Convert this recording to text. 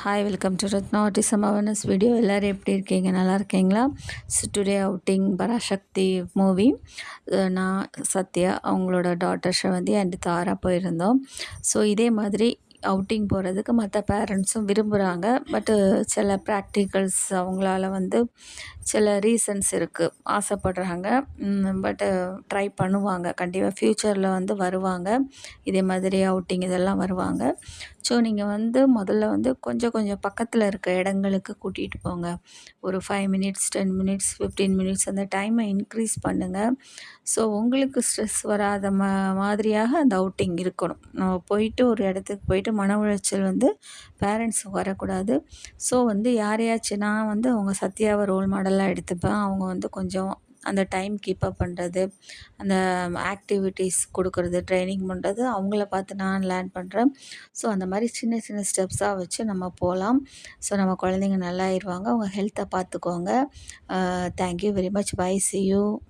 Hi welcome to Ratna autism awareness video. எல்லோரும் எப்படி இருக்கீங்க? நல்லா இருக்கீங்களா? So today outing Parasakthi movie. நான் சத்யா, அவங்களோட டாட்டர் ஷவந்தி அண்ட் தாரா போயிருந்தோம். ஸோ இதே மாதிரி அவுட்டிங் போகிறதுக்கு மற்ற பேரண்ட்ஸும் விரும்புகிறாங்க. பட்டு சில ப்ராக்டிகல்ஸ் அவங்களால சில ரீசன்ஸ் இருக்குது, ஆசைப்படுறாங்க. பட்டு ட்ரை பண்ணுவாங்க. கண்டிப்பாக ஃப்யூச்சரில் வருவாங்க. இதே மாதிரி அவுட்டிங் இதெல்லாம் வருவாங்க. ஸோ நீங்கள் முதல்ல கொஞ்சம் கொஞ்சம் பக்கத்தில் இருக்க இடங்களுக்கு கூட்டிகிட்டு போங்க. ஒரு 5 மினிட்ஸ், 10 மினிட்ஸ், 15 மினிட்ஸ் அந்த டைமை இன்க்ரீஸ் பண்ணுங்கள். ஸோ உங்களுக்கு ஸ்ட்ரெஸ் வராத மாதிரியாக அந்த அவுட்டிங் இருக்கணும். நம்ம போயிட்டு ஒரு இடத்துக்கு போயிட்டு மன உளைச்சல் பேரண்ட்ஸுக்கு வரக்கூடாது. ஸோ யாரையாச்சும் நான் அவங்க சத்யாவை ரோல் மாடலாக எடுத்துப்பேன். அவங்க கொஞ்சம் அந்த டைம் கீப்பப் பண்ணுறது, அந்த ஆக்டிவிட்டீஸ் கொடுக்குறது, ட்ரைனிங் பண்ணுறது, அவங்கள பார்த்து நான் லேர்ன் பண்ணுறேன். ஸோ அந்த மாதிரி சின்ன சின்ன ஸ்டெப்ஸாக வச்சு நம்ம போகலாம். ஸோ நம்ம குழந்தைங்க நல்லாயிருவாங்க. அவங்க ஹெல்த்தை பார்த்துக்கோங்க. Thank you very much. Bye. See you.